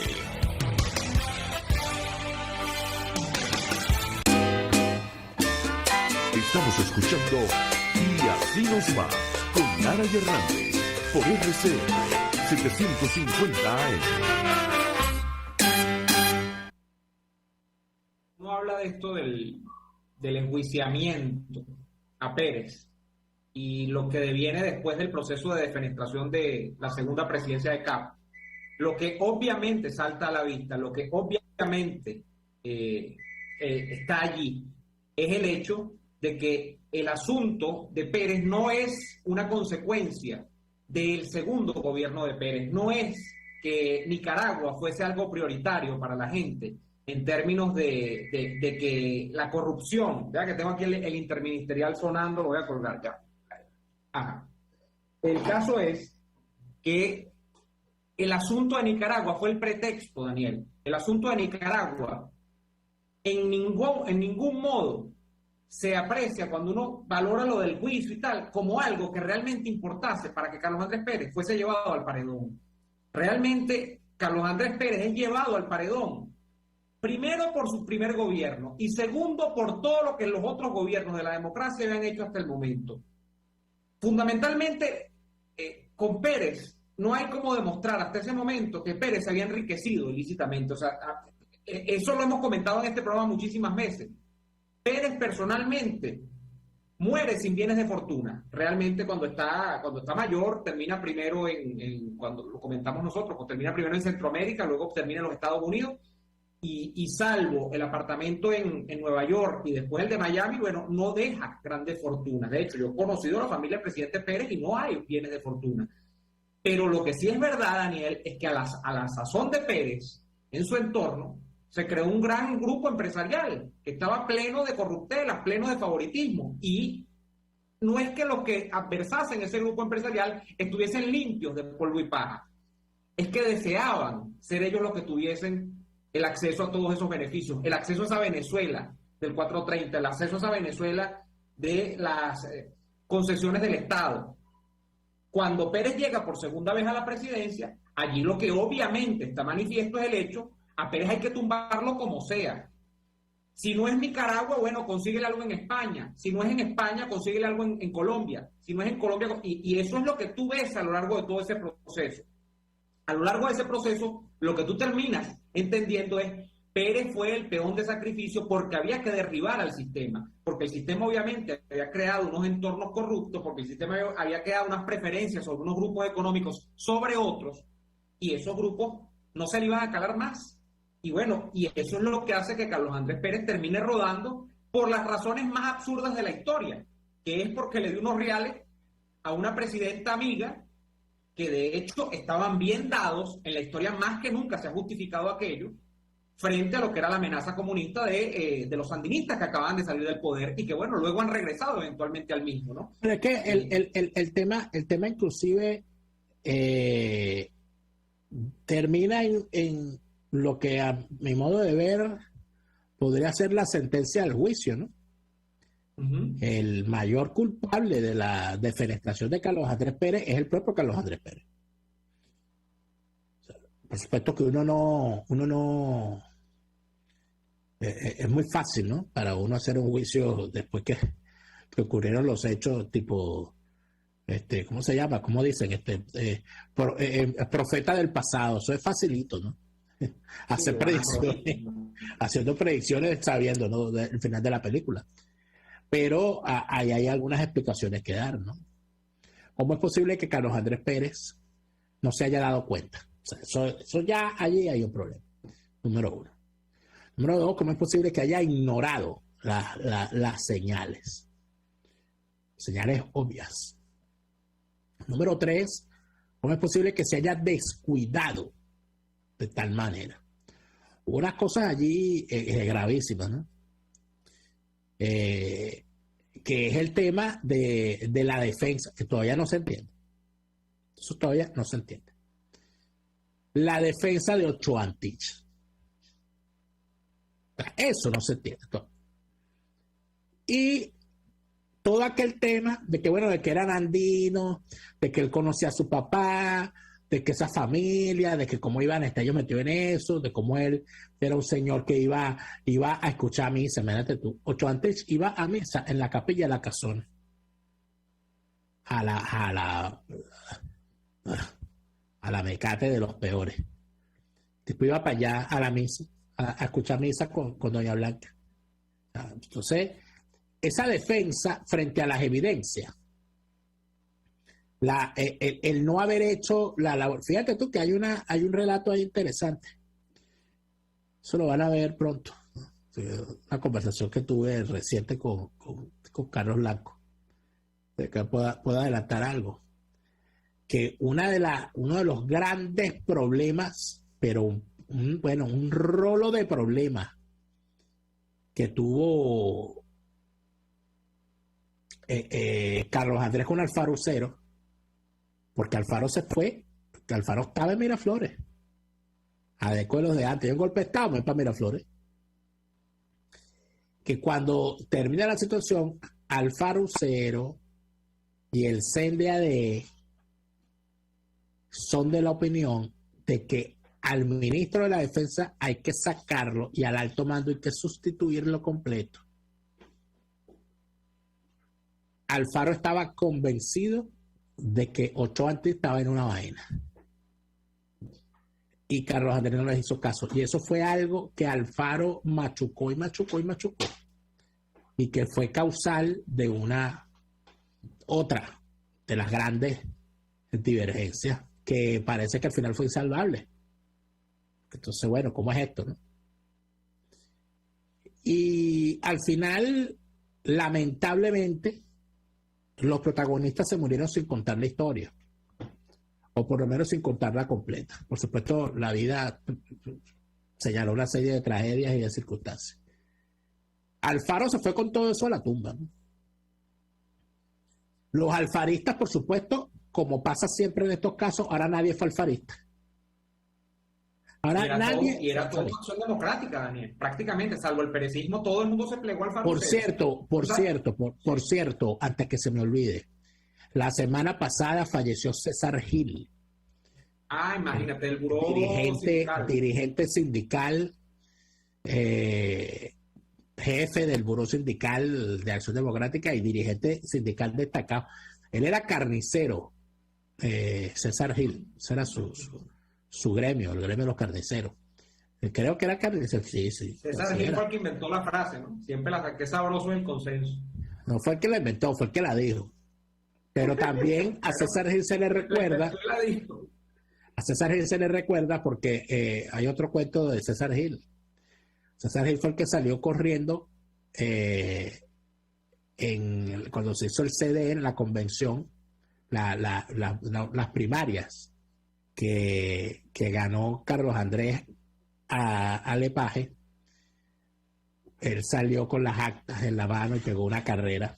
Estamos escuchando Y Así Nos Va con Lara y Hernández por RCR 750 AM. No habla de esto del enjuiciamiento a Pérez y lo que deviene después del proceso de defenestración de la segunda presidencia de CAP. Lo que obviamente salta a la vista, lo que obviamente está allí, es el hecho de que el asunto de Pérez no es una consecuencia del segundo gobierno de Pérez, no es que Nicaragua fuese algo prioritario para la gente en términos de que la corrupción, vea que tengo aquí el interministerial sonando, lo voy a colgar ya. Ajá. El caso es que el asunto de Nicaragua fue el pretexto, Daniel. El asunto de Nicaragua en ningún modo se aprecia cuando uno valora lo del juicio y tal, como algo que realmente importase para que Carlos Andrés Pérez fuese llevado al paredón. Realmente, Carlos Andrés Pérez es llevado al paredón, primero por su primer gobierno y segundo por todo lo que los otros gobiernos de la democracia habían hecho hasta el momento. Fundamentalmente, con Pérez no hay como demostrar hasta ese momento que Pérez se había enriquecido ilícitamente. O sea, eso lo hemos comentado en este programa muchísimas veces. Pérez personalmente muere sin bienes de fortuna. Realmente cuando está mayor, termina primero cuando lo comentamos nosotros, pues termina primero en Centroamérica, luego termina en los Estados Unidos, y salvo el apartamento en Nueva York y después el de Miami, bueno, no deja grandes fortunas. De hecho, yo he conocido a la familia del presidente Pérez y no hay bienes de fortuna. Pero lo que sí es verdad, Daniel, es que a la sazón de Pérez, en su entorno, se creó un gran grupo empresarial que estaba pleno de corruptelas, pleno de favoritismo. Y no es que los que adversasen ese grupo empresarial estuviesen limpios de polvo y paja. Es que deseaban ser ellos los que tuviesen el acceso a todos esos beneficios, el acceso a esa Venezuela del 430, el acceso a esa Venezuela de las concesiones del Estado. Cuando Pérez llega por segunda vez a la presidencia, allí lo que obviamente está manifiesto es el hecho: a Pérez hay que tumbarlo como sea. Si no es Nicaragua, bueno, consíguele algo en España. Si no es en España, consíguele algo en Colombia. Si no es en Colombia, y eso es lo que tú ves a lo largo de todo ese proceso. A lo largo de ese proceso, lo que tú terminas entendiendo es: Pérez fue el peón de sacrificio porque había que derribar al sistema, porque el sistema obviamente había creado unos entornos corruptos, porque el sistema había creado unas preferencias sobre unos grupos económicos sobre otros, y esos grupos no se le iban a calar más. Y bueno, y eso es lo que hace que Carlos Andrés Pérez termine rodando por las razones más absurdas de la historia, que es porque le dio unos reales a una presidenta amiga que de hecho estaban bien dados. En la historia más que nunca se ha justificado aquello frente a lo que era la amenaza comunista de los sandinistas que acababan de salir del poder y que bueno, luego han regresado eventualmente al mismo, ¿no? Pero es que el tema inclusive termina en lo que a mi modo de ver podría ser la sentencia del juicio, ¿no? Uh-huh. El mayor culpable de la defenestración de Carlos Andrés Pérez es el propio Carlos Andrés Pérez. O sea, por supuesto que uno no es muy fácil, ¿no? Para uno hacer un juicio después que ocurrieron los hechos tipo ¿cómo se llama? ¿Cómo dicen? Profeta del pasado. Eso es facilito, ¿no? Hacer predicciones, haciendo predicciones sabiendo, ¿no?, el final de la película. Pero ahí hay algunas explicaciones que dar, ¿no? ¿Cómo es posible que Carlos Andrés Pérez no se haya dado cuenta? O sea, eso ya allí hay un problema. Número uno. Número dos, ¿cómo es posible que haya ignorado las señales? Señales obvias. Número tres, ¿cómo es posible que se haya descuidado de tal manera? Hubo unas cosas allí gravísimas, ¿no? Que es el tema de la defensa, que todavía no se entiende. Eso todavía no se entiende. La defensa de Ochoa Antich. Eso no se entiende. Y todo aquel tema de que, bueno, de que eran andinos, de que él conocía a su papá, de que esa familia, de que cómo iban a estar ellos metidos en eso, de cómo él era un señor que iba a escuchar misa. Imagínate tú, Ochoa Antich iba a misa en la capilla de la Casona. A la mecate de los peores. Después iba para allá a la misa, a escuchar misa con Doña Blanca. Entonces, esa defensa frente a las evidencias, el no haber hecho la labor. Fíjate tú que hay un relato ahí interesante. Eso lo van a ver pronto. Una conversación que tuve reciente con Carlos Blanco. De que pueda adelantar algo. Que uno de los grandes problemas, pero un rolo de problemas que tuvo Carlos Andrés con Alfaro Cero, porque Alfaro se fue, porque Alfaro estaba en Miraflores, a de los de antes, yo un golpe de estado, me voy para Miraflores, que cuando termina la situación, Alfaro Cero y el CNDAD son de la opinión de que al ministro de la Defensa hay que sacarlo y al alto mando hay que sustituirlo completo. Alfaro estaba convencido de que Ochoa Antich estaba en una vaina. Y Carlos Andrés no les hizo caso. Y eso fue algo que Alfaro machucó y machucó y machucó. Y que fue causal de otra de las grandes divergencias que parece que al final fue insalvable. Entonces, bueno, ¿cómo es esto, no? Y al final, lamentablemente, los protagonistas se murieron sin contar la historia, o por lo menos sin contarla completa. Por supuesto, la vida señaló una serie de tragedias y de circunstancias. Alfaro se fue con todo eso a la tumba, ¿no? Los alfaristas, por supuesto, como pasa siempre en estos casos, ahora nadie fue alfarista. Ahora nadie. Y era toda acción democrática, Daniel. Prácticamente, salvo el perecismo, todo el mundo se plegó al Alfaro. Por cierto, antes que se me olvide, la semana pasada falleció César Gil. Imagínate, el buró dirigente sindical, jefe del Buró Sindical de Acción Democrática y dirigente sindical destacado. Él era carnicero, César Gil. Ese era su gremio, el gremio de los carniceros. Creo que era carnicero, sí. César Gil fue el que inventó la frase, ¿no? Siempre la saqué sabroso en el consenso. No fue el que la inventó, fue el que la dijo. Pero también a César Gil se le recuerda. A César Gil se le recuerda porque hay otro cuento de César Gil. César Gil fue el que salió corriendo cuando se hizo el CDE en la convención, las primarias que ganó Carlos Andrés a Lepage. Él salió con las actas en la mano y pegó una carrera.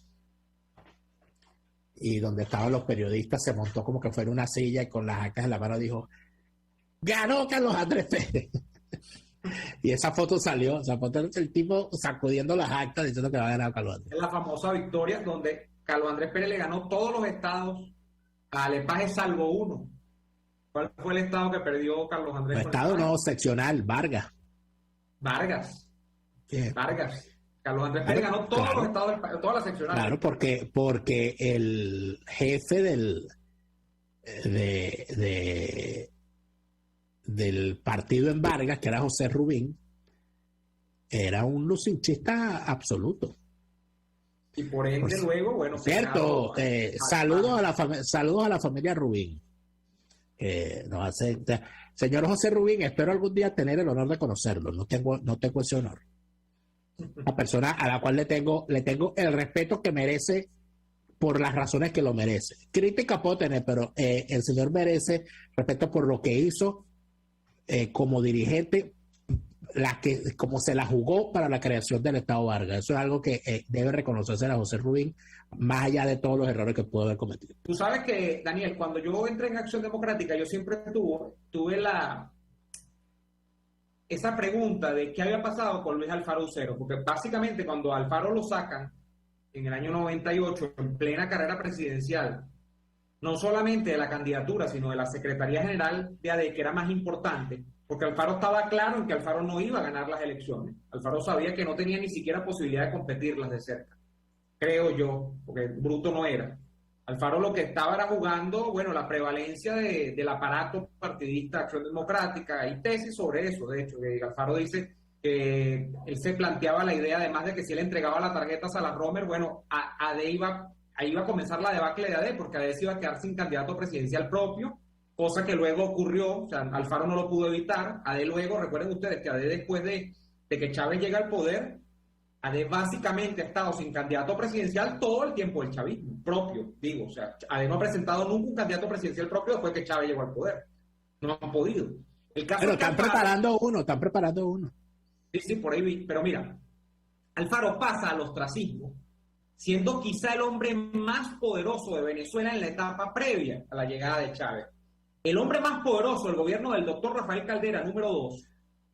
Y donde estaban los periodistas se montó como que fuera una silla y con las actas en la mano dijo: ¡ganó Carlos Andrés Pérez! Y esa foto salió, el tipo sacudiendo las actas diciendo que va a ganar Carlos Andrés. Es la famosa victoria donde Carlos Andrés Pérez le ganó todos los estados a Lepage salvo uno. ¿Cuál fue el estado que perdió Carlos Andrés? El estado no, seccional, Vargas. Vargas. Carlos Andrés Pérez ganó todos los estados, todas las seccionales. Claro, porque el jefe del partido en Vargas, que era José Rubín, era un lucinchista absoluto. Y por ende luego, bueno... Cierto, saludos a la familia Rubín. Nos hace, o sea, señor José Rubín, espero algún día tener el honor de conocerlo. No tengo ese honor. Una persona a la cual le tengo el respeto que merece por las razones que lo merece. Crítica puedo tener, pero el señor merece respeto por lo que hizo como dirigente, como se la jugó para la creación del Estado Vargas. Eso es algo que debe reconocerse a José Rubín, más allá de todos los errores que pudo haber cometido. Tú sabes que, Daniel, cuando yo entré en Acción Democrática, yo siempre tuve esa pregunta de qué había pasado con Luis Alfaro Ucero, porque básicamente cuando Alfaro lo sacan en el año 98, en plena carrera presidencial, no solamente de la candidatura, sino de la Secretaría General de AD, que era más importante, porque Alfaro estaba claro en que Alfaro no iba a ganar las elecciones. Alfaro sabía que no tenía ni siquiera posibilidad de competirlas de cerca, creo yo, porque bruto no era. Alfaro lo que estaba era jugando, bueno, la prevalencia del aparato partidista de Acción Democrática. Hay tesis sobre eso, de hecho, que Alfaro dice que él se planteaba la idea, además de que si él entregaba la tarjeta a Salas Romer, bueno, ahí iba a comenzar la debacle de AD, porque AD se iba a quedar sin candidato presidencial propio, cosa que luego ocurrió. O sea, Alfaro no lo pudo evitar. AD luego, recuerden ustedes que AD después de que Chávez llega al poder, AD básicamente ha estado sin candidato presidencial todo el tiempo del chavismo propio, digo. O sea, AD no ha presentado nunca un candidato presidencial propio después que Chávez llegó al poder. No han podido. El caso Pero es que están preparando uno. Sí, por ahí vi. Pero mira, Alfaro pasa al ostracismo, siendo quizá el hombre más poderoso de Venezuela en la etapa previa a la llegada de Chávez. El hombre más poderoso del gobierno del doctor Rafael Caldera, número 2,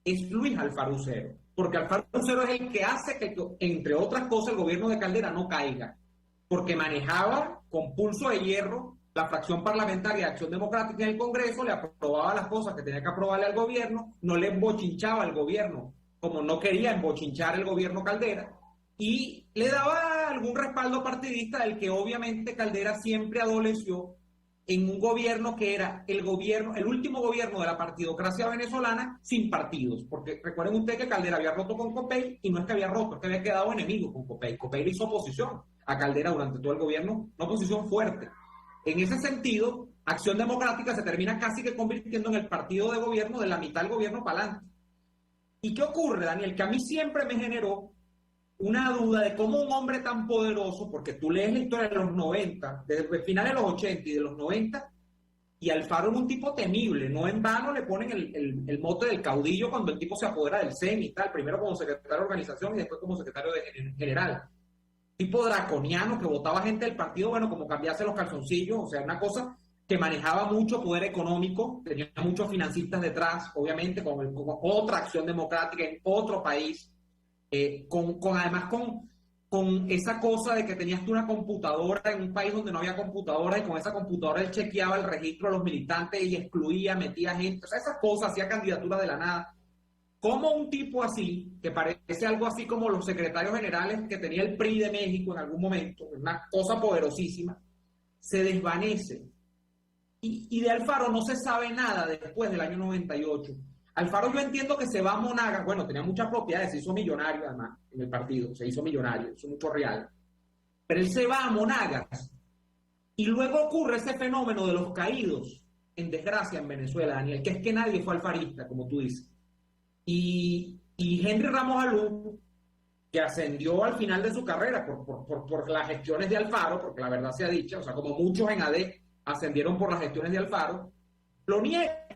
es Luis Alfaro Ucero, porque Alfaro Ucero es el que hace que, entre otras cosas, el gobierno de Caldera no caiga, porque manejaba con pulso de hierro la fracción parlamentaria de Acción Democrática en el Congreso, le aprobaba las cosas que tenía que aprobarle al gobierno, no le embochinchaba al gobierno, como no quería embochinchar el gobierno Caldera, y le daba algún respaldo partidista del que obviamente Caldera siempre adoleció en un gobierno que era el último gobierno de la partidocracia venezolana sin partidos, porque recuerden ustedes que Caldera había roto con Copey, y no es que había roto, es que había quedado enemigo con Copey. Copey le hizo oposición a Caldera durante todo el gobierno, una oposición fuerte. En ese sentido, Acción Democrática se termina casi que convirtiendo en el partido de gobierno de la mitad del gobierno para adelante. ¿Y qué ocurre, Daniel? Que a mí siempre me generó una duda de cómo un hombre tan poderoso, porque tú lees la historia de los 90, desde el final de los 80 y de los 90, y Alfaro es un tipo temible, no en vano le ponen el mote del caudillo cuando el tipo se apodera del CEN y tal, primero como secretario de organización y después como secretario general. Tipo draconiano que votaba gente del partido, bueno, como cambiarse los calzoncillos, o sea, una cosa que manejaba mucho poder económico, tenía muchos financistas detrás, obviamente, con otra Acción Democrática en otro país. Además con esa cosa de que tenías tú una computadora en un país donde no había computadora, y con esa computadora él chequeaba el registro de los militantes y excluía, metía gente, o sea, esas cosas, hacía candidaturas de la nada. ¿Cómo un tipo así, que parece algo así como los secretarios generales que tenía el PRI de México en algún momento, una cosa poderosísima, se desvanece? Y de Alfaro no se sabe nada después del año 98. Alfaro, yo entiendo que se va a Monagas, bueno, tenía muchas propiedades, se hizo millonario además en el partido, se hizo millonario, hizo mucho real, pero él se va a Monagas, y luego ocurre ese fenómeno de los caídos en desgracia en Venezuela, Daniel, que es que nadie fue alfarista, como tú dices, y Henry Ramos Alú, que ascendió al final de su carrera por las gestiones de Alfaro, porque la verdad sea dicha, o sea, como muchos en AD ascendieron por las gestiones de Alfaro, lo niega.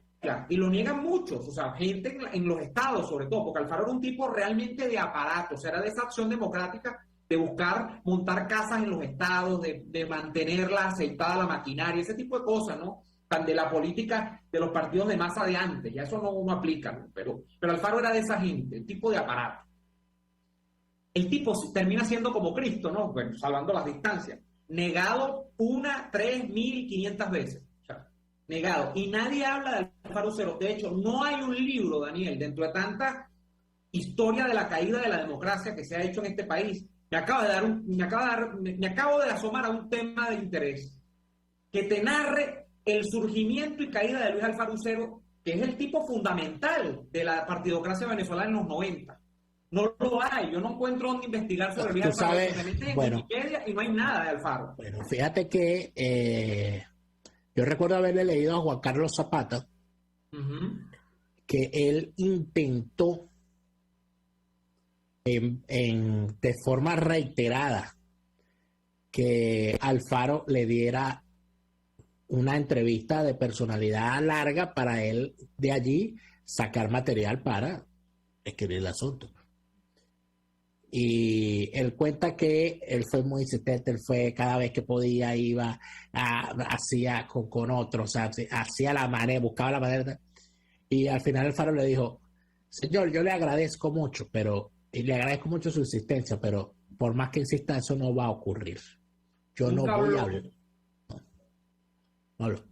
Y lo niegan muchos, o sea, gente en los estados sobre todo, porque Alfaro era un tipo realmente de aparato, o sea, era de esa Acción Democrática de buscar montar casas en los estados, de mantenerla aceitada la maquinaria, ese tipo de cosas, ¿no? Tan de la política de los partidos de masa de antes, ya eso no aplica, ¿no? Pero Alfaro era de esa gente, el tipo de aparato. El tipo termina siendo como Cristo, ¿no? Bueno, salvando las distancias, negado 3.500 veces. Negado. Y nadie habla de Alfaro Ucero. De hecho, no hay un libro, Daniel, dentro de tanta historia de la caída de la democracia que se ha hecho en este país. Me acabo de asomar a un tema de interés que te narre el surgimiento y caída de Luis Alfaro Ucero, que es el tipo fundamental de la partidocracia venezolana en los 90. No lo hay. Yo no encuentro dónde investigar sobre Luis Alfaro. Me metes en Wikipedia y no hay nada de Alfaro. Bueno, fíjate que Yo recuerdo haberle leído a Juan Carlos Zapata que él intentó de forma reiterada que Alfaro le diera una entrevista de personalidad larga para él de allí sacar material para escribir el asunto. Y él cuenta que él fue muy insistente, él fue cada vez que podía, iba, hacía con otros, o sea, hacía la manera, buscaba la manera. Y al final Alfaro le dijo, señor, yo le agradezco mucho, y le agradezco mucho su insistencia, pero por más que insista, eso no va a ocurrir. Yo no voy a hablar. No hablo.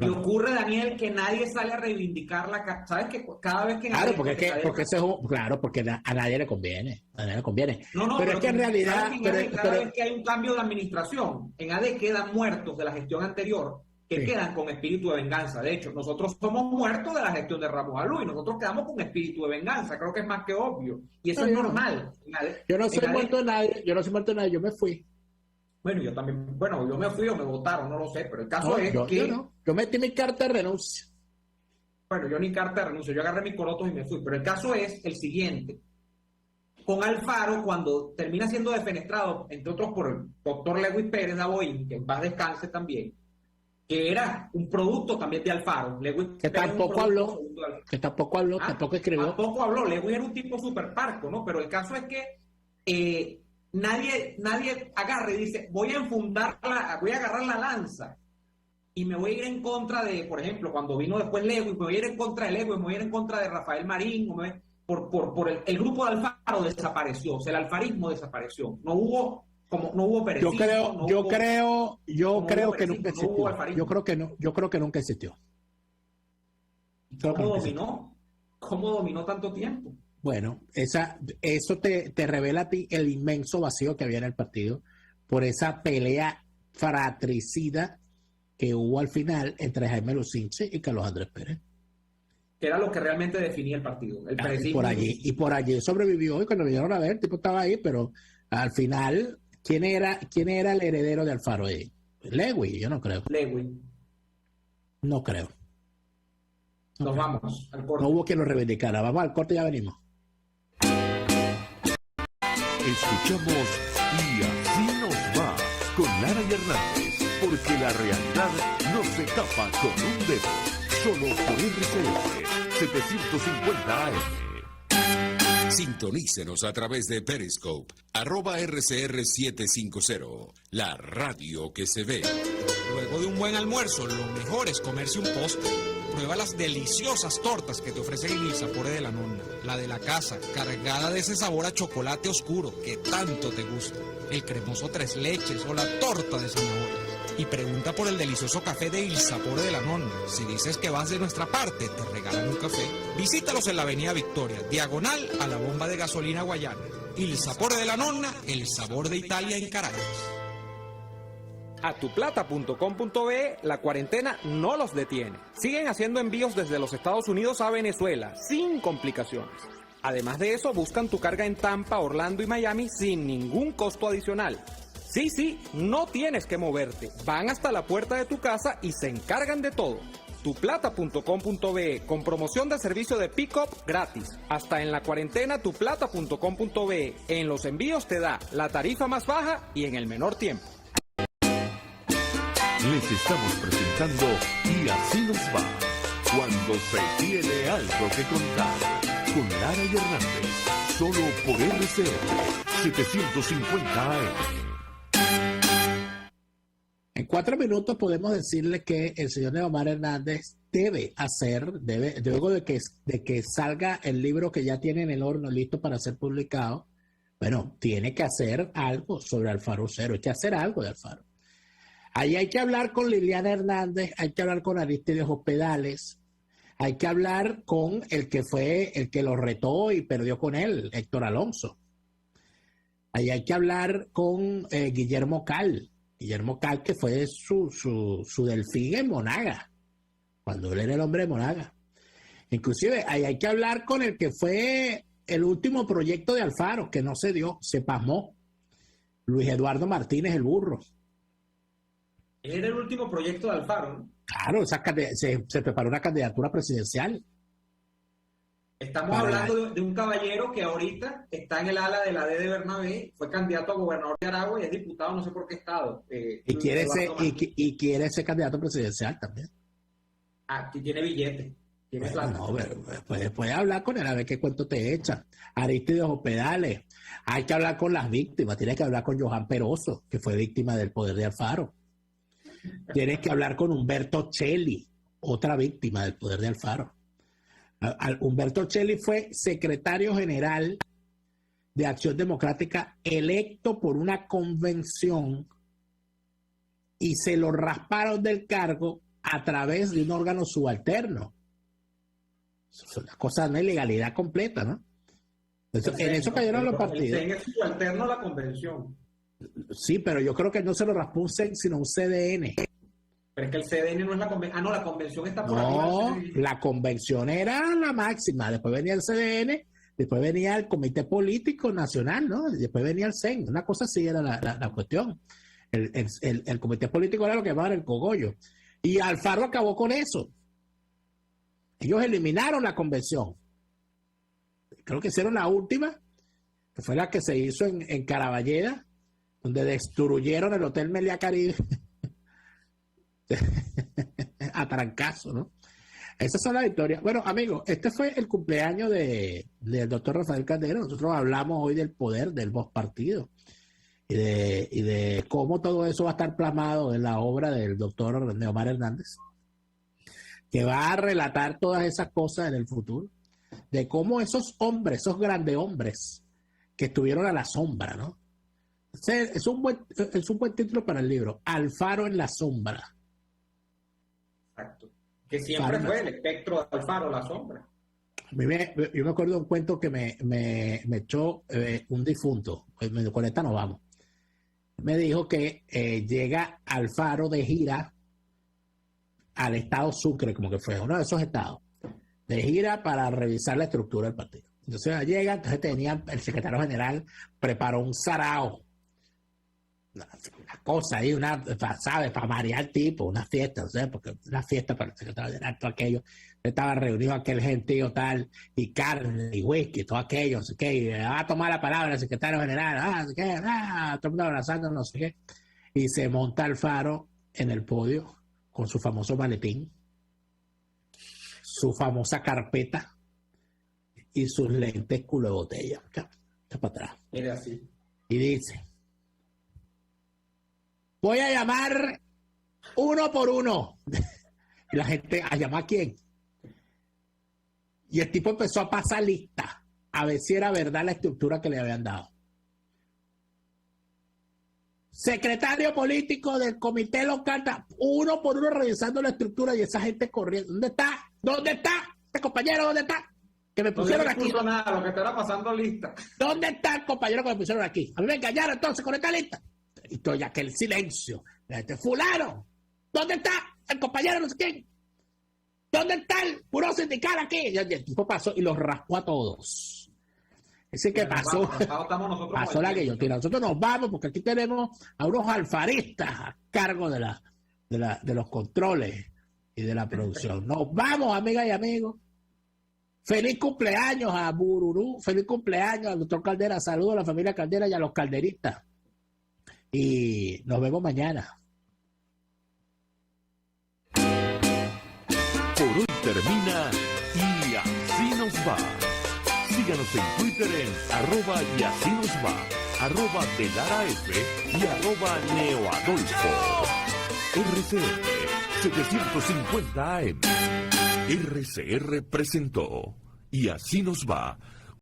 Y ocurre, Daniel, que nadie sale a reivindicar ¿sabes? Que cada vez que... Claro, porque a nadie le conviene. A nadie le conviene. Pero es que en realidad... Cada vez que hay un cambio de administración, en AD quedan muertos de la gestión anterior, que quedan con espíritu de venganza. De hecho, nosotros somos muertos de la gestión de Ramos Alú y nosotros quedamos con espíritu de venganza. Creo que es más que obvio. Y eso es normal. Yo no soy muerto de nadie, yo me fui. Bueno, yo también, yo me fui o me votaron, no lo sé, pero el caso es que... Yo metí mi carta de renuncia. Bueno, yo ni carta de renuncia, yo agarré mis corotos y me fui, pero el caso es el siguiente. Con Alfaro, cuando termina siendo defenestrado, entre otros por el doctor Lewis Pérez de Aboín, que en paz descanse también, que era un producto también de Alfaro. Que tampoco habló, tampoco escribió. Tampoco habló, Lewis era un tipo súper parco, ¿no? Pero el caso es que... Nadie agarre y dice, voy a agarrar la lanza y me voy a ir en contra de, por ejemplo, cuando vino después Lewis, me voy a ir en contra de Lewis, me voy a ir en contra de Rafael Marín, por el grupo de Alfaro desapareció, o sea, el alfarismo desapareció, no hubo perecismo. Yo creo que nunca existió. Yo creo que nunca existió. ¿Cómo dominó tanto tiempo? Bueno, eso te revela a ti el inmenso vacío que había en el partido por esa pelea fratricida que hubo al final entre Jaime Lucinche y Carlos Andrés Pérez. Que era lo que realmente definía el partido. Y por allí sobrevivió, y cuando vinieron a ver, el tipo estaba ahí, pero al final, ¿quién era el heredero de Alfaro ahí? Lewis, yo no creo. Lewis. No creo. Nos vamos al corte. No hubo quien lo reivindicara. Vamos al corte y ya venimos. Escuchamos Y así nos va con Lara y Hernández, porque la realidad no se tapa con un dedo. Solo por RCR 750 AM. Sintonícenos a través de Periscope, @RCR750, la radio que se ve. Luego de un buen almuerzo, lo mejor es comerse un postre. Prueba las deliciosas tortas que te ofrecen en el Sapore de la Nonna. La de la casa, cargada de ese sabor a chocolate oscuro que tanto te gusta. El cremoso tres leches o la torta de zanahoria. Y pregunta por el delicioso café de Il Sapore de la Nonna. Si dices que vas de nuestra parte, te regalan un café. Visítalos en la Avenida Victoria, diagonal a la bomba de gasolina Guayana. Il Sapore de la Nonna, el sabor de Italia en Caracas. A tuplata.com.be la cuarentena no los detiene. Siguen haciendo envíos desde los Estados Unidos a Venezuela sin complicaciones. Además de eso, buscan tu carga en Tampa, Orlando y Miami sin ningún costo adicional. Sí, no tienes que moverte. Van hasta la puerta de tu casa y se encargan de todo. tuplata.com.be con promoción de servicio de pick-up gratis. Hasta en la cuarentena tuplata.com.be. En los envíos te da la tarifa más baja y en el menor tiempo. Les estamos presentando Y así nos va, cuando se tiene algo que contar, con Lara y Hernández, solo por RCR 750 AM. En 4 minutos podemos decirle que el señor Neomar Hernández debe luego de que salga el libro que ya tiene en el horno listo para ser publicado, bueno, tiene que hacer algo sobre Alfaro Cero, hay que hacer algo de Alfaro. Ahí hay que hablar con Liliana Hernández, hay que hablar con Aristides Hospedales, hay que hablar con el que fue el que lo retó y perdió con él, Héctor Alonso. Ahí hay que hablar con Guillermo Cal, que fue su delfín en Monaga, cuando él era el hombre de Monaga. Inclusive ahí hay que hablar con el que fue el último proyecto de Alfaro, que no se dio, se pasmó, Luis Eduardo Martínez el Burro. Era el último proyecto de Alfaro, ¿no? Claro, se preparó una candidatura presidencial. Estamos hablando de un caballero que ahorita está en el ala de la D de Bernabé, fue candidato a gobernador de Aragua y es diputado no sé por qué estado. Y quiere ser candidato presidencial también. Que tiene billete, tiene plata. No, puedes hablar con él a ver qué cuento te echa. Aristides Hospedales. Hay que hablar con las víctimas. Tienes que hablar con Johan Peroso, que fue víctima del poder de Alfaro. Tienes que hablar con Humberto Cheli, otra víctima del poder de Alfaro. Humberto Cheli fue secretario general de Acción Democrática electo por una convención y se lo rasparon del cargo a través de un órgano subalterno. Es una cosa de ilegalidad completa, ¿no? En eso cayeron los partidos. Es subalterno a la convención. Sí, pero yo creo que no se lo raspó un CEN, sino un CDN. Pero es que el CDN no es la convención. No, la convención está por No, arriba. la convención era la máxima. Después venía el CDN, después venía el Comité Político Nacional, ¿no? Y después venía el CEN. Una cosa así era la cuestión. El Comité Político era lo que llamaban el cogollo. Y Alfaro acabó con eso. Ellos eliminaron la convención. Creo que hicieron la última, que fue la que se hizo en Caraballeda, donde destruyeron el Hotel Meliá Caribe a trancazo, ¿no? Esas son las victorias. Bueno, amigos, este fue el cumpleaños del doctor Rafael Caldera. Nosotros hablamos hoy del poder del voz partido y de cómo todo eso va a estar plasmado en la obra del doctor Neomar Hernández, que va a relatar todas esas cosas en el futuro, de cómo esos hombres, esos grandes hombres que estuvieron a la sombra, ¿no? Es un buen título para el libro, Alfaro en la sombra. Exacto. Que siempre fue el espectro de Alfaro, la sombra. Yo me acuerdo de un cuento que me echó un difunto, con esta nos vamos. Me dijo que llega Alfaro de gira al estado Sucre, como que fue uno de esos estados, de gira para revisar la estructura del partido. Entonces llega, entonces el secretario general preparó un sarao, una cosa ahí, ¿sabes? Para marear al tipo, una fiesta, ¿sabes? Porque una fiesta para el secretario general, todo aquello. Estaba reunido aquel gentío tal, y carne, y whisky, todo aquello, no sé qué, y va a tomar la palabra el secretario general, no sé qué, todo el mundo abrazando, no sé qué. Y se monta Alfaro en el podio con su famoso maletín, su famosa carpeta y sus lentes culo de botella. Está para atrás. Era así. Y dice: voy a llamar uno por uno. Y la gente, ¿a llamar a quién? Y el tipo empezó a pasar lista, a ver si era verdad la estructura que le habían dado. Secretario político del comité local, uno por uno revisando la estructura y esa gente corriendo. ¿Dónde está? ¿Dónde está? Este compañero, ¿dónde está? Que me pusieron no aquí. No nada, lo que te era pasando lista. ¿Dónde está el compañero que me pusieron aquí? A mí me engañaron entonces con esta lista. Y todo ya que el silencio. La gente, fulano, ¿dónde está el compañero no sé quién? ¿Dónde está el puro sindical aquí? Y el tipo pasó y los raspó a todos. Ese que pasó, pasó la guillotina. Nosotros nos vamos porque aquí tenemos a unos alfaristas a cargo de los controles y de la producción. Nos vamos, amigas y amigos. Feliz cumpleaños a Bururú, feliz cumpleaños al doctor Caldera. Saludos a la familia Caldera y a los calderistas. Y nos vemos mañana. Por hoy termina Y Así Nos Va. Síganos en Twitter en @y así nos va, @delaraf y @neoadolfo. RCR 750 AM. RCR presentó Y Así Nos Va